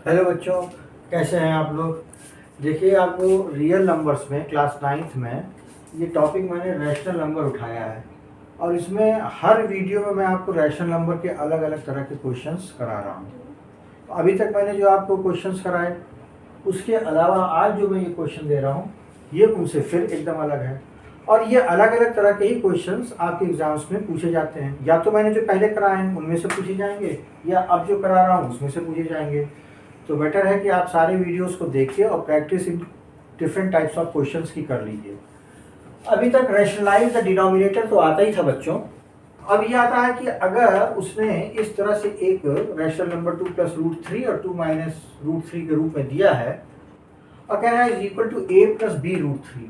Hello बच्चों, कैसे हैं आप लोग। देखिए, आपको रियल नंबर्स में क्लास 9th में ये टॉपिक मैंने रैशनल नंबर उठाया है और इसमें हर वीडियो में मैं आपको रैशनल नंबर के अलग अलग तरह के क्वेश्चंस करा रहा हूँ। तो अभी तक मैंने जो आपको क्वेश्चंस कराए, उसके अलावा आज जो मैं ये क्वेश्चन दे रहा हूँ ये उनसे फिर एकदम अलग है। और ये अलग अलग तरह के ही क्वेश्चंस आपके एग्जाम्स में पूछे जाते हैं। या तो मैंने जो पहले कराए हैं उनमें से पूछे जाएंगे, या अब जो करा रहा हूँ उसमें से पूछे जाएंगे। तो बेटर है कि आप सारे वीडियोस को देखिए और practice in different types of questions की कर लीजिए। अभी तक रैशनलाइज द डिनोमिनेटर तो आता ही था बच्चों। अब ये आता है कि अगर उसने इस तरह से एक रैशनल नंबर 2 + √3 और 2 - √3 के रूप में दिया है और कह रहा है is equal to a + b √3,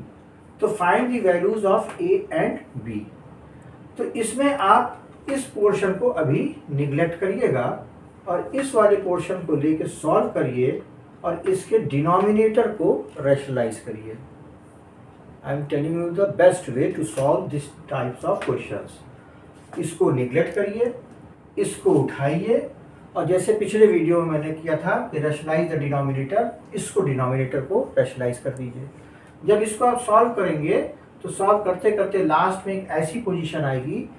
तो find the values of a and b। तो इसमें आप इस पोर्शन को अभी निग्लेक्ट करिएगा और इस वाले पोर्शन को लेके सॉल्व करिए और इसके डिनोमिनेटर को रैशनलाइज करिए। I am telling you the best way to solve this types of questions. इसको निग्लेक्ट करिए, इसको उठाइए और जैसे पिछले वीडियो में मैंने किया था कि रैशनलाइज द डिनोमिनेटर, इसको डिनोमिनेटर को रैशनलाइज कर दीजिए। जब इसको आप सॉल्व करेंगे तो सॉल्व करते करते लास्ट में एक ऐसी पोजीशन आएगी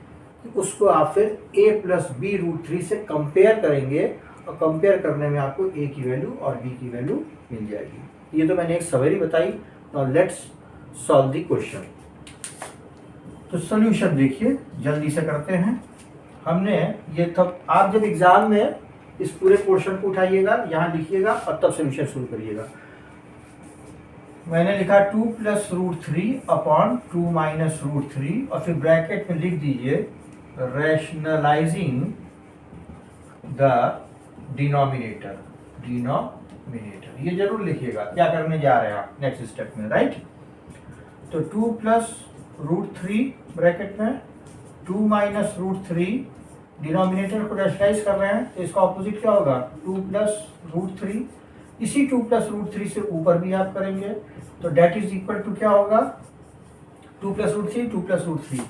कि उसको आप फिर a + b √3 से कंपेयर करेंगे और कंपेयर करने में आपको a की वैल्यू और b की वैल्यू मिल जाएगी। ये तो मैंने एक समरी बताई। Now let's solve the question. तो सॉल्यूशन देखिए, जल्दी से करते हैं। हमने ये तब आप जब एग्जाम में इस पूरे पोर्शन को उठाइएगा, यहाँ लिखिएगा और तब सॉल्यूशन शुरू करिएगा। मैंने लिखा 2 + √3 अपॉन 2 - √3 और फिर ब्रैकेट में लिख दीजिए रैशनलाइजिंग द डिनोमिनेटर। ये जरूर लिखिएगा क्या करने जा रहे हैं आप नेक्स्ट स्टेप में, राइट। तो 2 + √3 ब्रैकेट में 2 - √3, डिनोमिनेटर को रैशनलाइज कर रहे हैं तो इसका ऑपोजिट क्या होगा 2 + √3। इसी 2 + √3 से ऊपर भी आप करेंगे तो डेट इज इक्वल टू क्या होगा 2 + √3 2 + √3।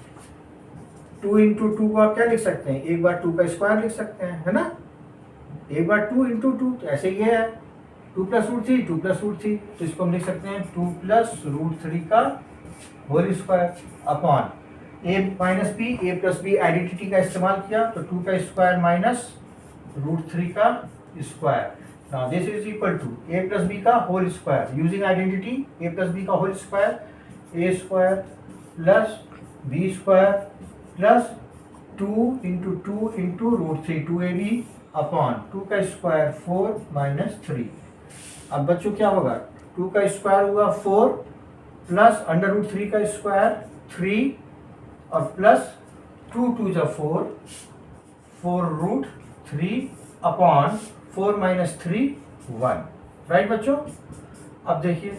2 × 2 को आप क्या लिख सकते हैं, एक बार 2 का स्क्वायर लिख सकते हैं, है ना। एक बार 2 × 2 तो ऐसे ही है 2 + √3 2 + √3, तो इसको हम लिख सकते हैं 2 + √3 का whole square upon a - b, a + b identity का इस्तेमाल किया तो 2 का स्क्वायर माइनस √3 का square. Now this is equal to a + b का whole square using identity a + b का whole square a square plus b square plus 2 × 2 × √3 2ab upon 2 का square 4 - 3। अब बच्चों क्या होगा 2 का स्क्वायर होगा 4 प्लस √3 का स्क्वायर 3 और प्लस 2 × 2 = 4 4√3 अपॉन 4 - 3 1, राइट बच्चों। अब देखिए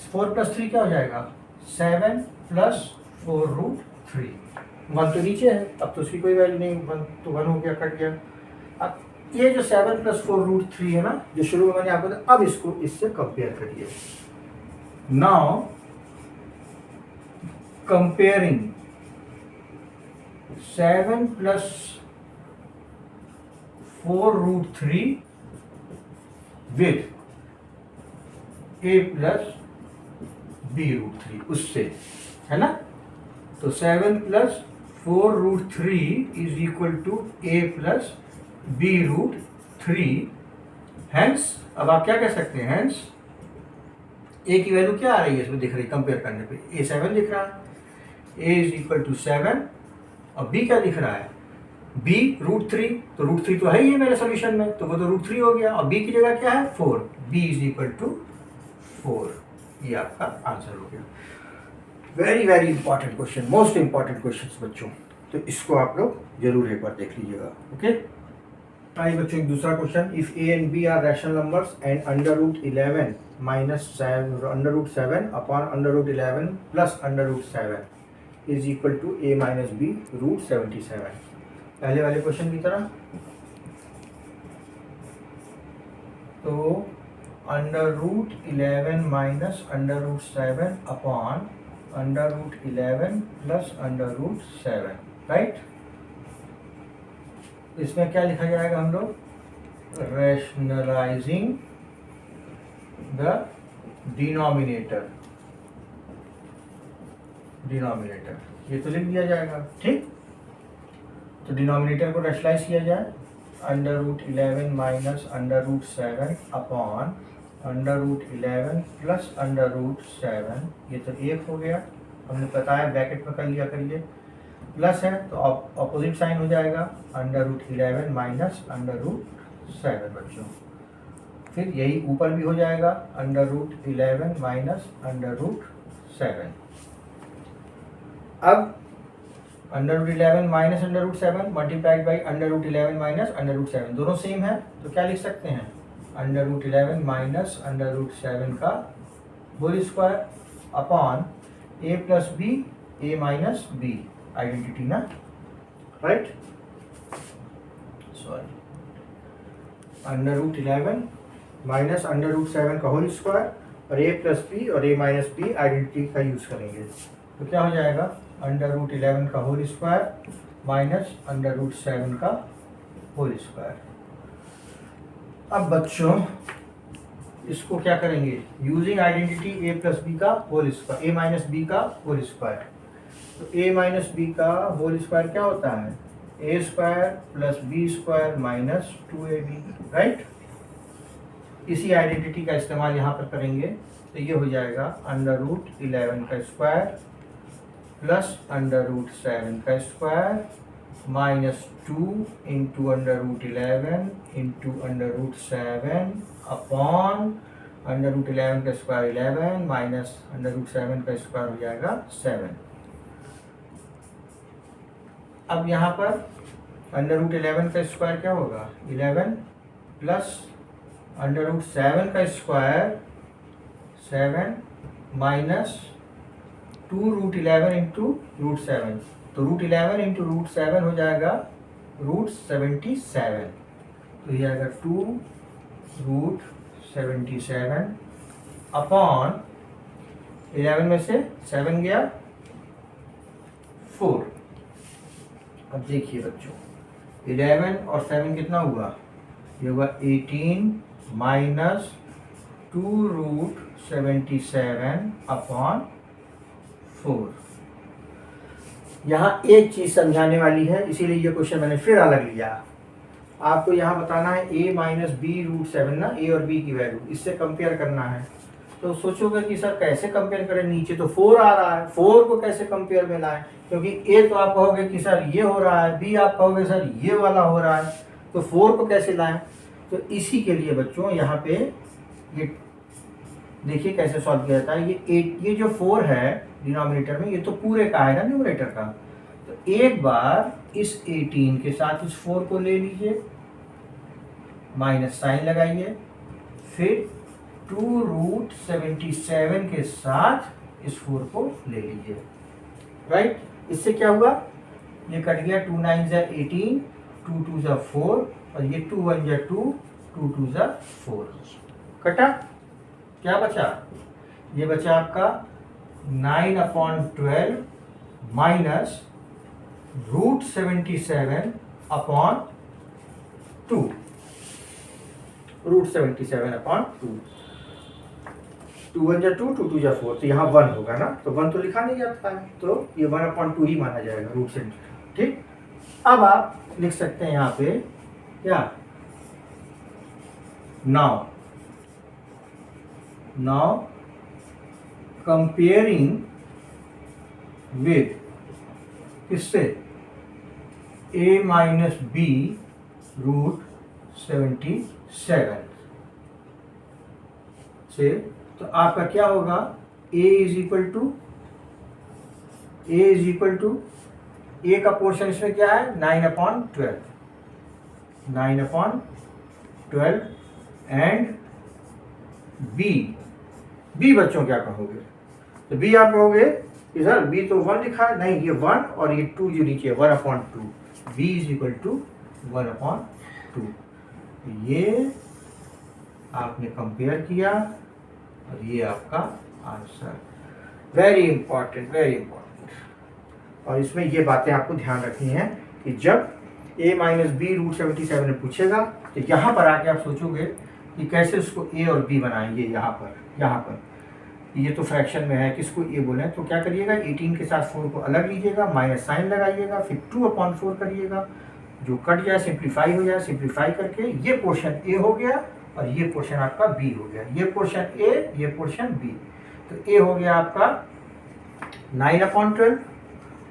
4 + 3 क्या हो जाएगा 7 + 4√3। 1 तो नीचे है, अब तो उसकी कोई वैल्यू नहीं, 1 तो 1 हो गया, कट गया। अब ये जो 7 + 4√3 है ना, जो शुरू में मैंने आपको बताया, अब इसको इससे कंपेयर करिए। Now comparing 7 + 4√3 with a + b √3, उससे, है ना। तो 7 + 4√3 is equal to a + b √3। Hence अब आप क्या कह सकते हैं, हैंस a की वैल्यू क्या आ रही है इसमें दिख रही, कंपेयर करने पे a 7 दिख रहा है, a इज इक्वल टू 7 और b क्या दिख रहा है b √3, तो √3 तो है ही है मेरे सोल्यूशन में, तो वो तो √3 हो गया और b की जगह क्या है 4, b इज इक्वल टू 4। ये आपका आंसर हो गया। Very very important question, most important question बच्चों, तो इसको आप लोग जरूर एक बार देख लीजिएगा। ओके, आइए बच्चों एक दूसरा question. If a and b are rational numbers and √11 - 7 upon √11 plus √7 is equal to a - b √77। पहले वाले क्वेश्चन की तरह, तो √11 - √7 अपॉन √11 प्लस √7, राइट। इसमें क्या लिखा जाएगा हम लोग rationalizing the denominator, ये तो लिख दिया जाएगा, ठीक। तो डिनोमिनेटर को रैशनलाइज किया जाए, √11 माइनस √7 अपॉन √11 प्लस √7, ये तो 1 हो गया, हमने बताया ब्रैकेट में कर लिया करिए, प्लस है तो अपोजिट साइन हो जाएगा, √11 माइनस √7 बच्चों। फिर यही ऊपर भी हो जाएगा, √11 माइनस √7। अब √11 माइनस √7 मल्टीप्लाइड बाई √11 माइनस √7, दोनों सेम है, तो क्या लिख सकते हैं, √11 माइनस √7 का whole square upon a plus B, a minus B, identity ना, राइट, सॉरी, √11 माइनस √7 का होल स्क्वायर और a प्लस बी और a माइनस बी आइडेंटिटी का यूज करेंगे, तो क्या हो जाएगा, √11 का होल स्क्वायर माइनस √7 का होल स्क्वायर। अब बच्चों इसको क्या करेंगे, using identity a plus B का whole square, a minus B का होल स्क्वायर, तो a माइनस बी का होल स्क्वायर क्या होता है, a square plus B square minus 2ab, right. इसी आइडेंटिटी का इस्तेमाल यहाँ पर करेंगे, तो ये हो जाएगा √11 का स्क्वायर प्लस √7 का square minus 2 into √11 into √7 upon √11 का स्क्वायर 11 माइनस √7 का स्क्वायर हो जाएगा 7। अब यहाँ पर √11 का स्क्वायर क्या होगा, 11 प्लस √7 का स्क्वायर 7 माइनस 2√11 इंटू √7, तो √11 इंटू √7 हो जाएगा √77, तो ये आएगा 2√77 अपॉन 11 में से 7 गया 4। अब देखिए बच्चों 11 और 7 कितना हुआ, ये हुआ 18 माइनस 2√77 अपॉन 4। यहाँ एक चीज समझाने वाली है, इसीलिए ये क्वेश्चन मैंने फिर अलग लिया। आपको यहाँ बताना है a माइनस बी √7 ना, a और b की वैल्यू, इससे कंपेयर करना है। तो सोचोगे कि सर कैसे कंपेयर करें, नीचे तो 4 आ रहा है, 4 को कैसे कंपेयर में लाएं, क्योंकि a तो आप कहोगे कि सर ये हो रहा है, b आप कहोगे सर ये वाला हो रहा है, तो 4 को कैसे लाएं। तो इसी के लिए बच्चों यहाँ पे ये देखिए कैसे सॉल्व किया जाता है। ये जो 4 है डिनोमिनेटर में, ये तो पूरे का है ना न्यूमरेटर का, तो एक बार इस 18 के साथ इस 4 को ले लीजिए, माइनस साइन लगाइए, फिर 2√77 के साथ इस 4 को ले लीजिए, राइट। इससे क्या हुआ, ये कट गया, 2 9 जा 18, 2 2 जा 4 और ये 2 1 जा 2, 2 2 जा 4, कटा, क्या बचा, ये बचा आपका 9/12 माइनस √77 अपॉन 2, √77 अपॉन 2, 2 1 जा 2, 2 2 जा 4, तो यहाँ 1 होगा ना, तो 1 तो लिखा नहीं जाता है, तो ये 1/2 ही माना जाएगा √77, ठीक। अब आप लिख सकते हैं यहाँ पे क्या, now comparing with किससे, a माइनस b √77 से, तो आपका क्या होगा, a is equal to a का पोर्शन इसमें क्या है, 9/12 एंड b बच्चों क्या कहोगे, तो b आप कहोगे कि सर b तो 1 लिखा है, नहीं ये 1 और ये 2 जो नीचे 1/2, b इज इक्वल टू 1/2। ये आपने कंपेयर किया और ये आपका answer, very important, very important. और इसमें ये बातें आपको ध्यान रखनी है कि जब a माइनस बी √77 में पूछेगा तो यहाँ पर आके आप सोचोगे कि कैसे उसको ए और बी बनाएंगे। यहाँ पर ये तो फ्रैक्शन में है, किसको ए बोले, तो क्या करिएगा 18 के साथ 4 को अलग लीजिएगा, माइनस साइन लगाइएगा, फिर 2/4 करिएगा, जो कट जाए सिंप्लीफाई हो जाए। सिंप्लीफाई करके ये पोर्शन ए हो गया और ये पोर्शन आपका बी हो गया। ये पोर्शन ए, ये पोर्शन बी। तो ए हो गया आपका 9/12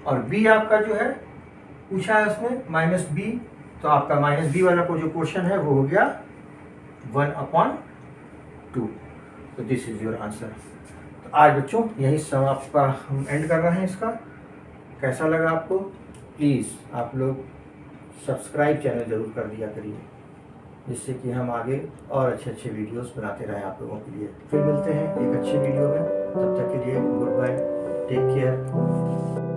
और बी आपका जो है पूछा है उसमें माइनस बी, तो आपका माइनस बी वाला को जो पोर्शन है वो हो गया 1/2। तो दिस इज योर आंसर। तो आज बच्चों यही सब आपका हम एंड कर रहे हैं इसका। कैसा लगा आपको? प्लीज़ आप लोग सब्सक्राइब चैनल ज़रूर कर दिया करिए, जिससे कि हम आगे और अच्छे अच्छे वीडियोस बनाते रहें आप लोगों के लिए। फिर मिलते हैं एक अच्छे वीडियो में, तब तक के लिए गुड बाय, टेक केयर।